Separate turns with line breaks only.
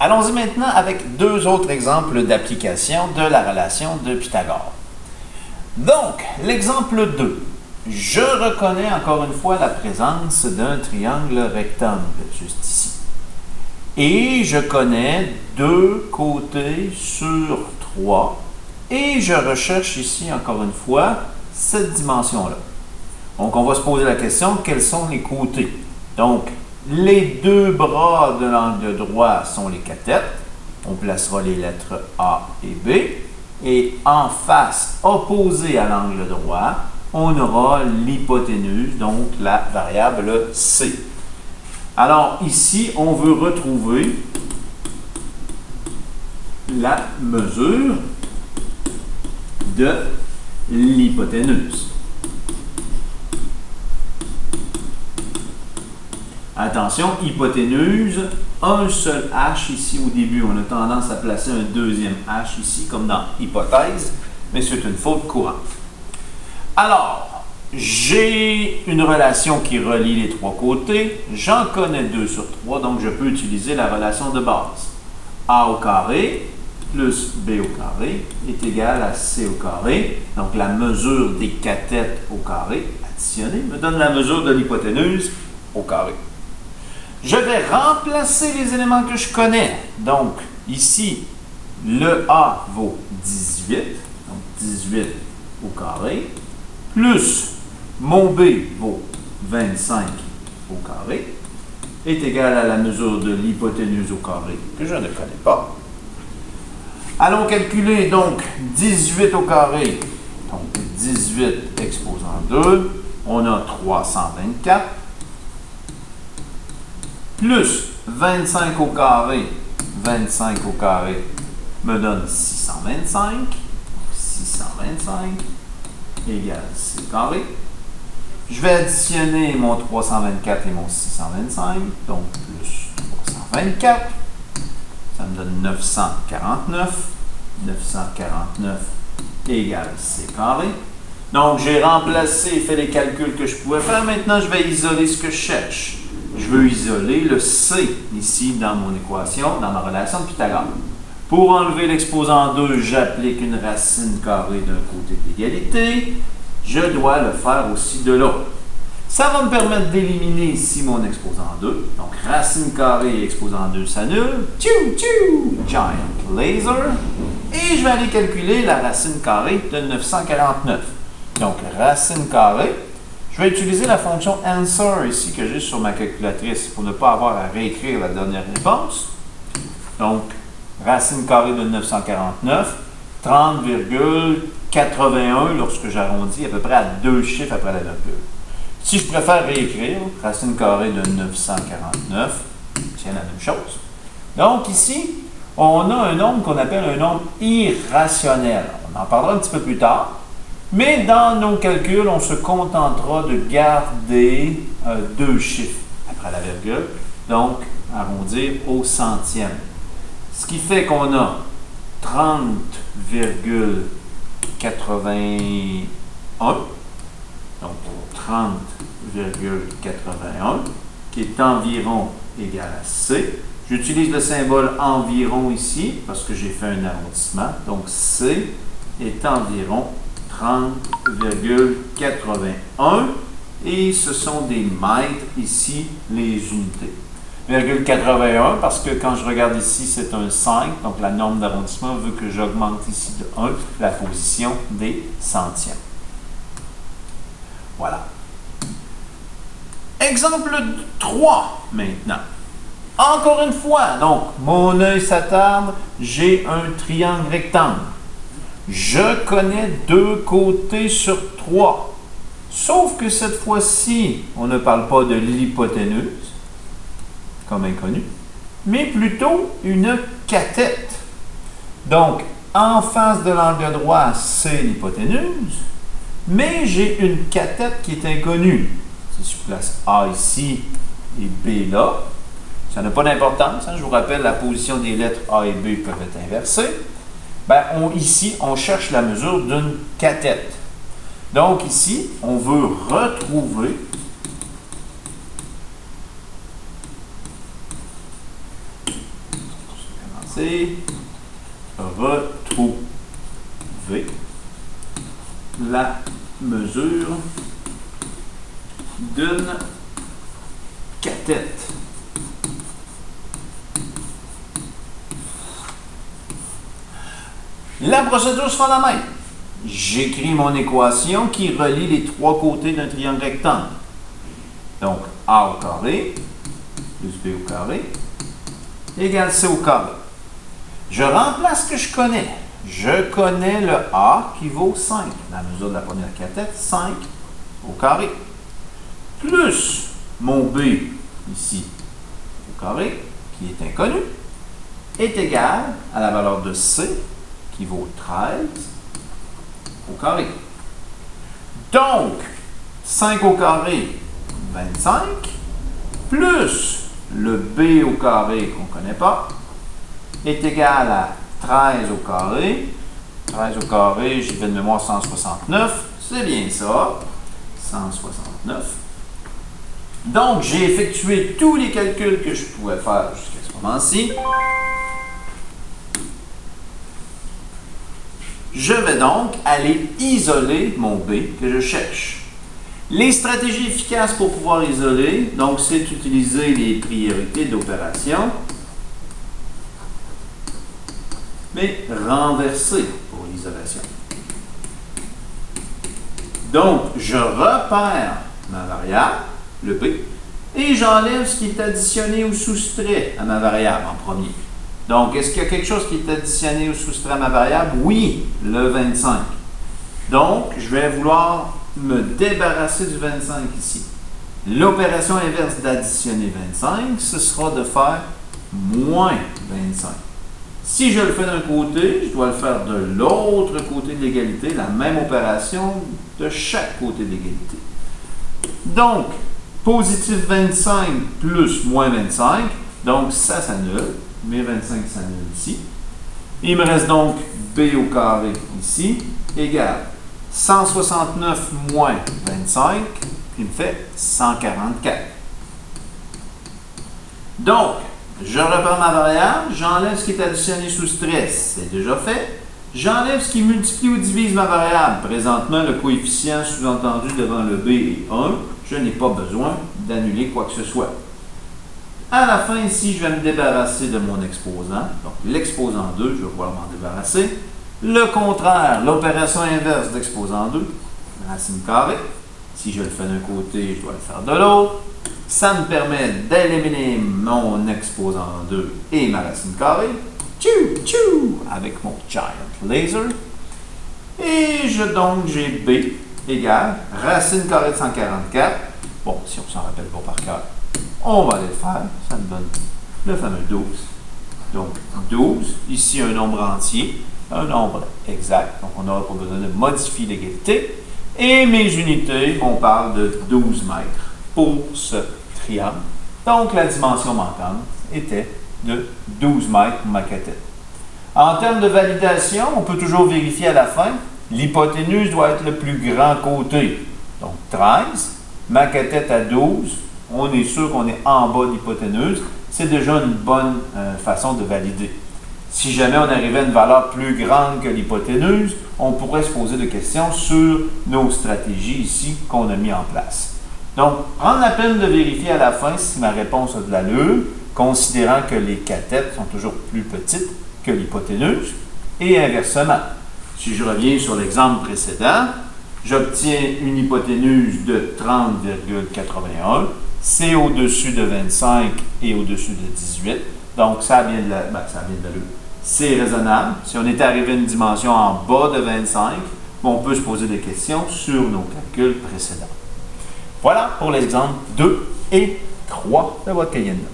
Allons-y maintenant avec deux autres exemples d'application de la relation de Pythagore. Donc, l'exemple 2. Je reconnais encore une fois la présence d'un triangle rectangle, juste ici. Et je connais 2 côtés sur 3. Et je recherche ici, encore une fois, cette dimension-là. Donc, on va se poser la question, quels sont les côtés? Donc, les 2 bras de l'angle droit sont les cathètes. On placera les lettres A et B. Et en face, opposée à l'angle droit, on aura l'hypoténuse, donc la variable C. Alors ici, on veut retrouver la mesure de l'hypoténuse. Attention, hypoténuse, un seul H ici au début. On a tendance à placer un deuxième H ici, comme dans hypothèse, mais c'est une faute courante. Alors, j'ai une relation qui relie les 3 côtés. J'en connais 2 sur 3, donc je peux utiliser la relation de base. A au carré plus B au carré est égal à C au carré. Donc, la mesure des cathètes au carré additionnée me donne la mesure de l'hypoténuse au carré. Je vais remplacer les éléments que je connais. Donc, ici, le A vaut 18, donc 18 au carré, plus mon B vaut 25 au carré, est égal à la mesure de l'hypoténuse au carré, que je ne connais pas. Allons calculer donc 18 au carré, donc 18 exposant 2, on a 324, plus 25 au carré me donne 625, 625 égale C carré. Je vais additionner mon 324 et mon 625, donc plus 324, ça me donne 949, 949 égale C carré. Donc j'ai remplacé et fait les calculs que je pouvais faire. Maintenant, je vais isoler ce que je cherche. Je veux isoler le C ici dans mon équation, dans ma relation de Pythagore. Pour enlever l'exposant 2, j'applique une racine carrée d'un côté de l'égalité. Je dois le faire aussi de l'autre. Ça va me permettre d'éliminer ici mon exposant 2. Donc, racine carrée et exposant 2 s'annulent. Tchou, tchou! Giant laser. Et je vais aller calculer la racine carrée de 949. Donc, racine carrée. Je vais utiliser la fonction answer ici que j'ai sur ma calculatrice pour ne pas avoir à réécrire la dernière réponse. Donc, racine carrée de 949, 30,81 lorsque j'arrondis à peu près à 2 chiffres après la virgule. Si je préfère réécrire, racine carrée de 949, c'est la même chose. Donc ici, on a un nombre qu'on appelle un nombre irrationnel. On en parlera un petit peu plus tard. Mais dans nos calculs, on se contentera de garder 2 chiffres après la virgule. Donc, arrondir au centième. Ce qui fait qu'on a 30,81. Donc, 30,81 qui est environ égal à C. J'utilise le symbole environ ici parce que j'ai fait un arrondissement. Donc, C est environ 30,81 et ce sont des mètres ici, les unités. 0,81 parce que quand je regarde ici, c'est un 5, donc la norme d'arrondissement veut que j'augmente ici de 1 la position des centièmes. Voilà. Exemple 3 maintenant. Encore une fois, donc mon œil s'attarde, j'ai un triangle rectangle. Je connais 2 côtés sur 3. Sauf que cette fois-ci, on ne parle pas de l'hypoténuse, comme inconnu, mais plutôt une cathète. Donc, en face de l'angle droit, c'est l'hypoténuse, mais j'ai une cathète qui est inconnue. Si je place A ici et B là, ça n'a pas d'importance. Hein? Je vous rappelle, la position des lettres A et B peuvent être inversées. Ben, ici, on cherche la mesure d'une cathète. Donc ici, on veut retrouver c'est retrouver la mesure d'une cathète. La procédure sera la même. J'écris mon équation qui relie les trois côtés d'un triangle rectangle. Donc, A au carré plus B au carré égale C au carré. Je remplace ce que je connais. Je connais le A qui vaut 5. La mesure de la première cathète, 5 au carré. Plus mon B, ici, au carré, qui est inconnu, est égal à la valeur de C, qui vaut 13 au carré. Donc, 5 au carré, 25, plus le B au carré qu'on ne connaît pas, est égal à 13 au carré. 13 au carré, j'ai fait de mémoire 169. C'est bien ça. 169. Donc, j'ai effectué tous les calculs que je pouvais faire jusqu'à ce moment-ci. Je vais donc aller isoler mon B que je cherche. Les stratégies efficaces pour pouvoir isoler, donc, c'est utiliser les priorités d'opération, mais renverser pour l'isolation. Donc, je repère ma variable, le B, et j'enlève ce qui est additionné ou soustrait à ma variable en premier. Donc, est-ce qu'il y a quelque chose qui est additionné ou soustrait à ma variable? Oui, le 25. Donc, je vais vouloir me débarrasser du 25 ici. L'opération inverse d'additionner 25, ce sera de faire moins 25. Si je le fais d'un côté, je dois le faire de l'autre côté de l'égalité, la même opération de chaque côté de l'égalité. Donc, positif 25 plus moins 25, donc ça s'annule, mes 25 s'annulent ici. Il me reste donc B au carré ici, égale 169 moins 25, qui me fait 144. Donc, je repère ma variable, j'enlève ce qui est additionné sous stress, c'est déjà fait. J'enlève ce qui multiplie ou divise ma variable. Présentement, le coefficient sous-entendu devant le B est 1. Je n'ai pas besoin d'annuler quoi que ce soit. À la fin, ici, je vais me débarrasser de mon exposant. Donc, l'exposant 2, je vais pouvoir m'en débarrasser. Le contraire, l'opération inverse d'exposant 2, racine carrée. Si je le fais d'un côté, je dois le faire de l'autre. Ça me permet d'éliminer mon exposant 2 et ma racine carrée. Tchou, tchou, avec mon giant laser. Et donc, j'ai B égale racine carrée de 144. Bon, si on s'en rappelle pas par cœur, on va aller le faire. Ça me donne le fameux 12. Donc, 12, ici un nombre entier, un nombre exact. Donc, on n'aura pas besoin de modifier l'égalité. Et mes unités, on parle de 12 mètres pour ce triangle. Donc, la dimension manquante était de 12 mètres pour ma cathète. En termes de validation, on peut toujours vérifier à la fin. L'hypoténuse doit être le plus grand côté. Donc, 13. Ma cathète à 12. On est sûr qu'on est en bas de l'hypoténuse. C'est déjà une bonne façon de valider. Si jamais on arrivait à une valeur plus grande que l'hypoténuse, on pourrait se poser des questions sur nos stratégies ici qu'on a mis en place. Donc, prendre la peine de vérifier à la fin si ma réponse a de l'allure, considérant que les cathètes sont toujours plus petites que l'hypoténuse, et inversement. Si je reviens sur l'exemple précédent, j'obtiens une hypoténuse de 30,81, c'est au-dessus de 25 et au-dessus de 18, donc ça a bien de l'allure. C'est raisonnable. Si on était arrivé à une dimension en bas de 25, on peut se poser des questions sur nos calculs précédents. Voilà pour l'exemple 2 et 3 de votre cahier de notes.